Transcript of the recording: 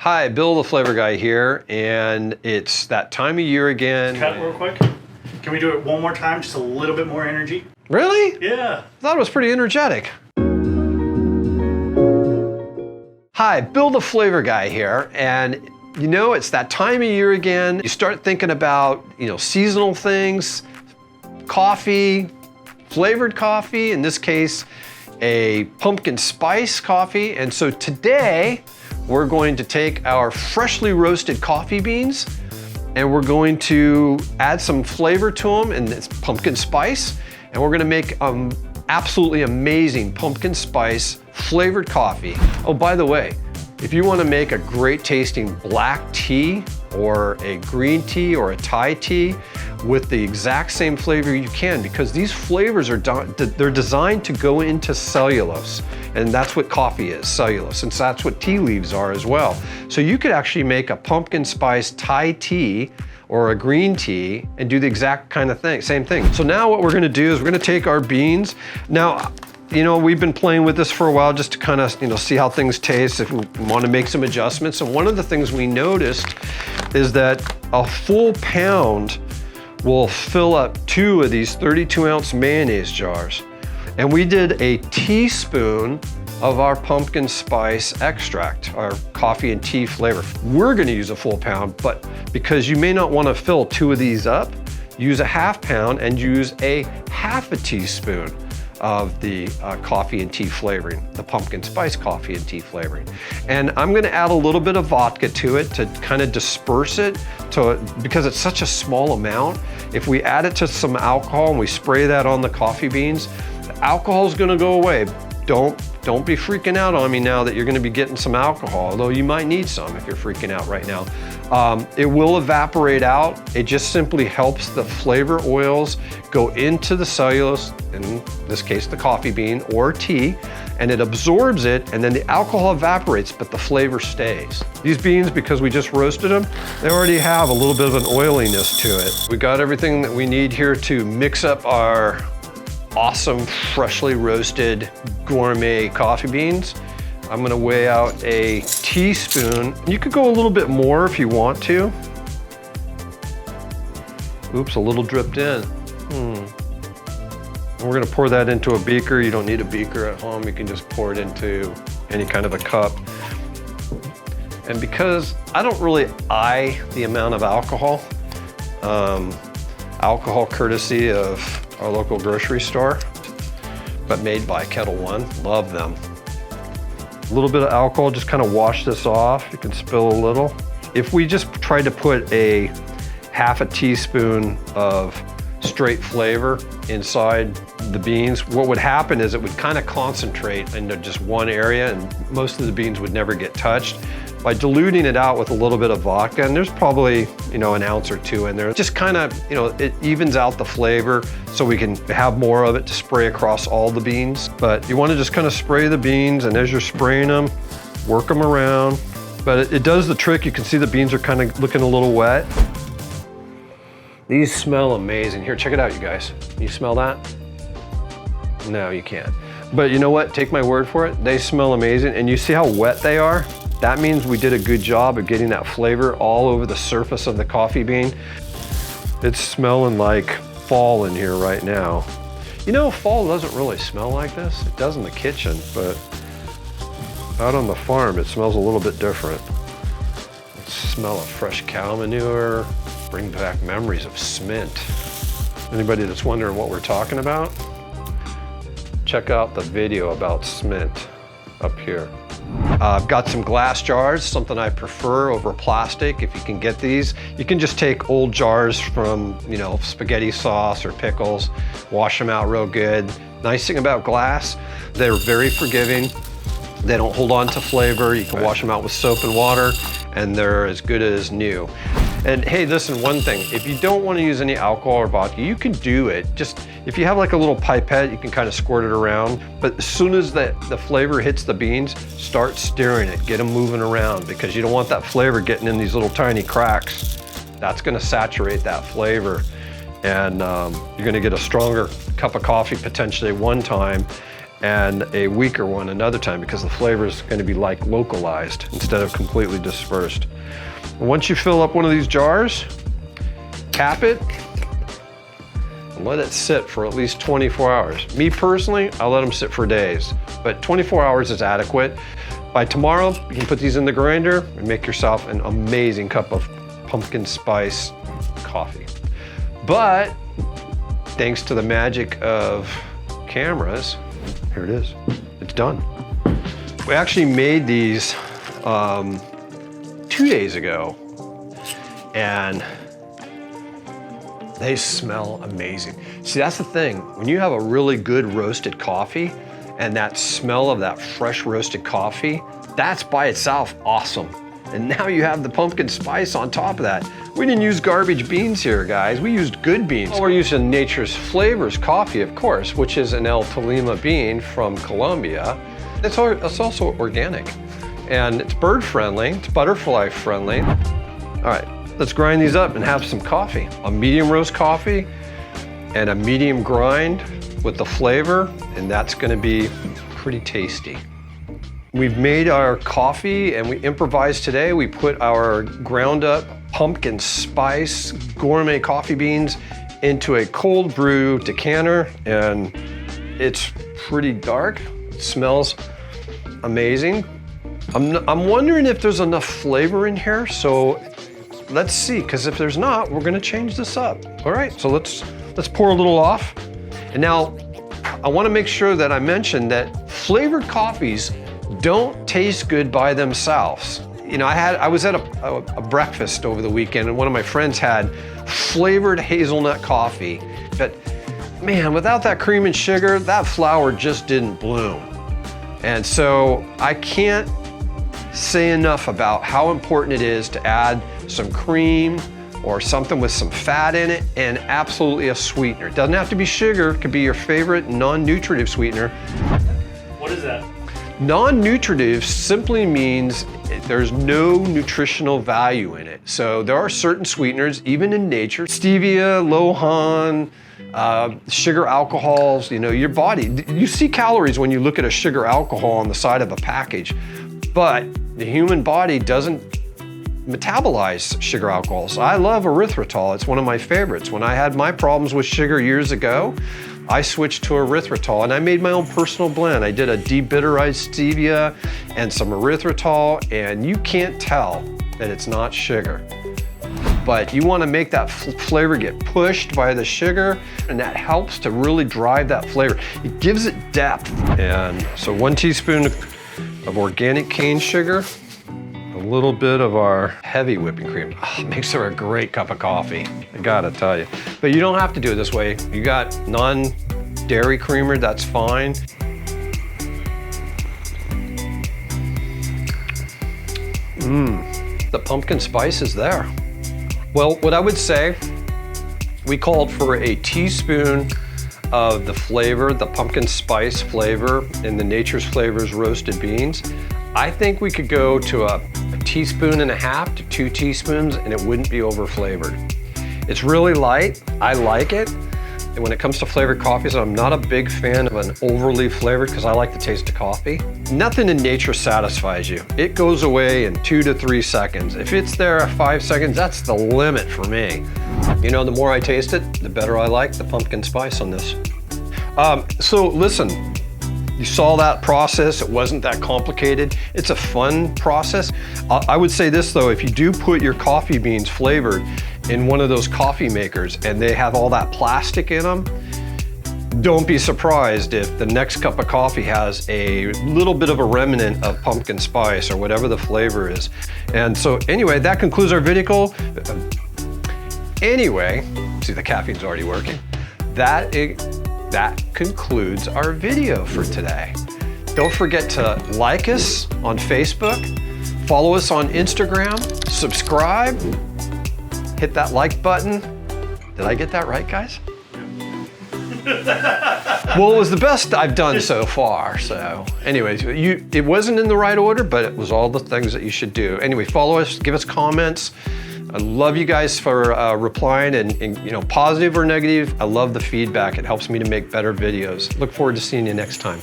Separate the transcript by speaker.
Speaker 1: Hi, Bill the Flavor Guy here, and it's that time of year again.
Speaker 2: Cut real quick. Can we do it one more time, just a little bit more energy?
Speaker 1: Really?
Speaker 2: Yeah.
Speaker 1: I thought it was pretty energetic. Hi, Bill the Flavor Guy here, and you know, it's that time of year again. You start thinking about, seasonal things, coffee, flavored coffee, in this case, a pumpkin spice coffee. And so today, we're going to take our freshly roasted coffee beans and we're going to add some flavor to them, and it's pumpkin spice. And we're gonna make absolutely amazing pumpkin spice flavored coffee. Oh, by the way, if you wanna make a great tasting black tea or a green tea or a Thai tea with the exact same flavor, you can, because these flavors they're designed to go into cellulose. And that's what coffee is, cellulose, and so that's what tea leaves are as well. So you could actually make a pumpkin spice Thai tea or a green tea and do the exact kind of thing, same thing. So now what we're gonna do is we're gonna take our beans. Now, we've been playing with this for a while just to kind of, see how things taste, if we want to make some adjustments. And one of the things we noticed is that a full pound will fill up 2 of these 32-ounce mayonnaise jars. And we did a teaspoon of our pumpkin spice extract, our coffee and tea flavor. We're gonna use a full pound, but because you may not wanna fill 2 of these up, use a half pound and use a half a teaspoon of the coffee and tea flavoring, the pumpkin spice coffee and tea flavoring. And I'm gonna add a little bit of vodka to it to kind of disperse it, because it's such a small amount. If we add it to some alcohol and we spray that on the coffee beans, the alcohol is gonna go away. Don't be freaking out on me now that you're gonna be getting some alcohol, although you might need some if you're freaking out right now. It will evaporate out. It just simply helps the flavor oils go into the cellulose, in this case, the coffee bean or tea, and it absorbs it, and then the alcohol evaporates, but the flavor stays. These beans, because we just roasted them, they already have a little bit of an oiliness to it. We got everything that we need here to mix up our awesome freshly roasted gourmet coffee beans. I'm gonna weigh out a teaspoon. You could go a little bit more if you want to. Oops, a little dripped in. And we're gonna pour that into a beaker. You don't need a beaker at home. You can just pour it into any kind of a cup. And because I don't really eye the amount of alcohol, alcohol courtesy of our local grocery store, but made by Kettle One, love them. A little bit of alcohol, just kind of wash this off. You can spill a little. If we just tried to put a half a teaspoon of straight flavor inside the beans, what would happen is it would kind of concentrate into just one area and most of the beans would never get touched. By diluting it out with a little bit of vodka, and there's probably, an ounce or 2 in there, just kind of, it evens out the flavor so we can have more of it to spray across all the beans. But you want to just kind of spray the beans, and as you're spraying them, work them around. But it does the trick. You can see the beans are kind of looking a little wet. These smell amazing. Here, check it out, you guys. You smell that? No, you can't. But you know what? Take my word for it. They smell amazing, and you see how wet they are? That means we did a good job of getting that flavor all over the surface of the coffee bean. It's smelling like fall in here right now. Fall doesn't really smell like this. It does in the kitchen, but out on the farm, it smells a little bit different. Smell of fresh cow manure, bring back memories of Smint. Anybody that's wondering what we're talking about, check out the video about Smint up here. I've got some glass jars, something I prefer over plastic. If you can get these, you can just take old jars from, spaghetti sauce or pickles, wash them out real good. Nice thing about glass, they're very forgiving. They don't hold on to flavor. You can wash them out with soap and water, and they're as good as new. And hey, listen, one thing, if you don't want to use any alcohol or vodka, you can do it. Just, if you have like a little pipette, you can kind of squirt it around. But as soon as the flavor hits the beans, start stirring it, get them moving around, because you don't want that flavor getting in these little tiny cracks. That's gonna saturate that flavor. And you're gonna get a stronger cup of coffee potentially one time, and a weaker one another time because the flavor is going to be like localized instead of completely dispersed. Once you fill up one of these jars, cap it and let it sit for at least 24 hours. Me personally, I let them sit for days, but 24 hours is adequate. By tomorrow, you can put these in the grinder and make yourself an amazing cup of pumpkin spice coffee. But thanks to the magic of cameras, here it is, it's done. We actually made these 2 days ago, and they smell amazing. See, that's the thing. When you have a really good roasted coffee and that smell of that fresh roasted coffee, that's by itself awesome. And now you have the pumpkin spice on top of that. We didn't use garbage beans here, guys. We used good beans. Well, we're using Nature's Flavors coffee, of course, which is an El Tolima bean from Colombia. It's also organic, and it's bird friendly, it's butterfly friendly. All right, let's grind these up and have some coffee. A medium roast coffee and a medium grind with the flavor, and that's gonna be pretty tasty. We've made our coffee and we improvised today. We put our ground up pumpkin spice gourmet coffee beans into a cold brew decanter, and it's pretty dark. It smells amazing. I'm wondering if there's enough flavor in here, so let's see, because if there's not, we're gonna change this up. All right, so let's pour a little off. And now I wanna make sure that I mention that flavored coffees don't taste good by themselves. You know, I was at a breakfast over the weekend, and one of my friends had flavored hazelnut coffee. But man, without that cream and sugar, that flower just didn't bloom. And so I can't say enough about how important it is to add some cream or something with some fat in it, and absolutely a sweetener. It doesn't have to be sugar, it could be your favorite non-nutritive sweetener.
Speaker 2: What is that?
Speaker 1: Non-nutritive simply means there's no nutritional value in it. So there are certain sweeteners, even in nature, stevia, lohan, sugar alcohols, you know, your body, you see calories when you look at a sugar alcohol on the side of a package, but the human body doesn't metabolize sugar alcohols. I love erythritol, it's one of my favorites. When I had my problems with sugar years ago, I switched to erythritol, and I made my own personal blend. I did a debitterized stevia and some erythritol, and you can't tell that it's not sugar. But you want to make that flavor get pushed by the sugar, and that helps to really drive that flavor. It gives it depth. And so 1 teaspoon of organic cane sugar, a little bit of our heavy whipping cream. Oh, makes her a great cup of coffee, I gotta tell you. But you don't have to do it this way. You got non-dairy creamer, that's fine. The pumpkin spice is there. Well, what I would say, we called for a teaspoon of the flavor, the pumpkin spice flavor in the Nature's Flavors roasted beans. I think we could go to a teaspoon and a half to 2 teaspoons, and it wouldn't be over flavored. It's really light, I like it. And when it comes to flavored coffees, I'm not a big fan of an overly flavored because I like the taste of coffee. Nothing in nature satisfies you. It goes away in 2 to 3 seconds. If it's there at 5 seconds, that's the limit for me. You know, the more I taste it, the better I like the pumpkin spice on this. So listen, you saw that process. It wasn't that complicated. It's a fun process. I would say this though, if you do put your coffee beans flavored in one of those coffee makers and they have all that plastic in them, don't be surprised if the next cup of coffee has a little bit of a remnant of pumpkin spice or whatever the flavor is. And so anyway, that concludes our video. Anyway, see, the caffeine's already working. That concludes our video for today. Don't forget to like us on Facebook, follow us on Instagram, subscribe, hit that like button. Did I get that right, guys? Well, it was the best I've done so far. So anyways, it wasn't in the right order, but it was all the things that you should do. Anyway, follow us, give us comments. I love you guys for replying and you know, positive or negative. I love the feedback. It helps me to make better videos. Look forward to seeing you next time.